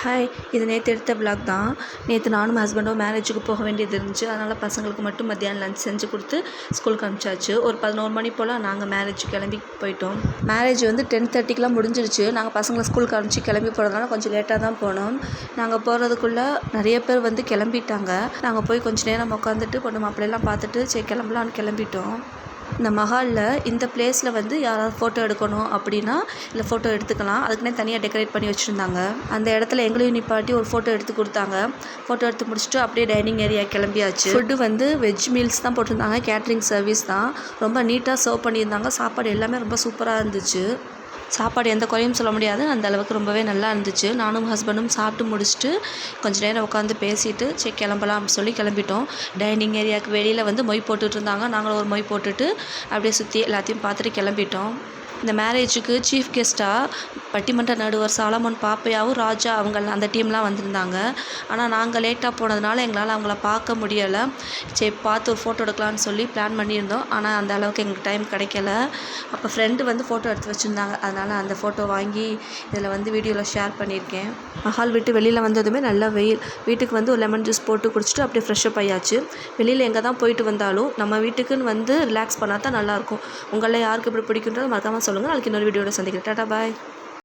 Hi, இது நேற்று எடுத்த விலாக் தான். நேற்று நானும் ஹஸ்பண்டும் மேரேஜுக்கு போக வேண்டியது இருந்துச்சு. அதனால் பசங்களுக்கு மட்டும் மத்தியானம் லஞ்ச் செஞ்சு கொடுத்து ஸ்கூலுக்கு அனுப்பிச்சாச்சு. ஒரு 11 மணி போல் நாங்கள் மேரேஜுக்கு கிளம்பி போயிட்டோம். மேரேஜ் வந்து 10:30க்கெலாம் முடிஞ்சிருச்சு. நாங்கள் பசங்களை ஸ்கூலுக்கு அனுப்பிச்சி கிளம்பி போகிறதுனால கொஞ்சம் லேட்டாக தான் போனோம். நாங்கள் போகிறதுக்குள்ளே நிறைய பேர் வந்து கிளம்பிட்டாங்க. நாங்கள் போய் கொஞ்சம் நேரம் உட்காந்துட்டு பொண்ணு மாப்பிள்ளையெல்லாம் பார்த்துட்டு சரி கிளம்பலான்னு கிளம்பிட்டோம். இந்த மஹாலில் இந்த பிளேஸில் வந்து யாராவது ஃபோட்டோ எடுக்கணும் அப்படின்னா இல்லை ஃபோட்டோ எடுத்துக்கலாம். அதுக்குன்னே தனியாக டெக்கரேட் பண்ணி வச்சுருந்தாங்க. அந்த இடத்துல எங்களையும் நிப்பாட்டி ஒரு ஃபோட்டோ எடுத்து கொடுத்தாங்க. ஃபோட்டோ எடுத்து முடிச்சுட்டு அப்படியே டைனிங் ஏரியா கிளம்பியாச்சு. ஃபுட்டு வந்து வெஜ் மீல்ஸ் தான் போட்டிருந்தாங்க. கேட்ரிங் சர்வீஸ் தான். ரொம்ப நீட்டாக சர்வ் பண்ணியிருந்தாங்க. சாப்பாடு எல்லாமே ரொம்ப சூப்பராக இருந்துச்சு. சாப்பாடு எந்த குறையும் சொல்ல முடியாது. அந்த அளவுக்கு ரொம்பவே நல்லா இருந்துச்சு. நானும் ஹஸ்பண்டும் சாப்பிட்டு முடிச்சுட்டு கொஞ்சம் நேரம் உட்காந்து பேசிவிட்டு சரி கிளம்பலாம் அப்படின்னு சொல்லி கிளம்பிட்டோம். டைனிங் ஏரியாவுக்கு வெளியில் வந்து மொய் போட்டுட்டு இருந்தாங்க. நாங்களும் ஒரு மொய் போட்டுட்டு அப்படியே சுற்றி எல்லாத்தையும் பார்த்துட்டு கிளம்பிட்டோம். இந்த மேரேஜுக்கு சீஃப் கெஸ்ட்டாக பட்டிமன்ற நடுவர் சாலமன் பாப்பையாவும் ராஜா அந்த டீம்லாம் வந்திருந்தாங்க. ஆனால் நாங்கள் லேட்டாக போனதுனால எங்களால் அவங்கள பார்க்க முடியலை. சரி பார்த்து ஒரு ஃபோட்டோ எடுக்கலான்னு சொல்லி பிளான் பண்ணியிருந்தோம். ஆனால் அந்த அளவுக்கு எங்களுக்கு டைம் கிடைக்கல. அப்போ ஃப்ரெண்டு வந்து ஃபோட்டோ எடுத்து வச்சுருந்தாங்க. அதனால் அந்த ஃபோட்டோ வாங்கி இதில் வந்து வீடியோவில் ஷேர் பண்ணியிருக்கேன். மஹால் விட்டு வெளியில் வந்ததுமே நல்லா வெயில். வீட்டுக்கு வந்து ஒரு லெமன் ஜூஸ் போட்டு குடிச்சிட்டு அப்படியே ஃப்ரெஷ்ஷப் ஆயாச்சு. வெளியில் எங்கே தான் போயிட்டு வந்தாலும் நம்ம வீட்டுக்குன்னு வந்து ரிலாக்ஸ் பண்ணால் தான் நல்லாயிருக்கும். உங்களில் யாருக்கு இப்படி பிடிக்குன்றது மறக்காமல் சொல்லுங்கள். நாளைக்கு இன்னொரு வீடியோவில் சந்திக்கிறேன். டாடா பாய்.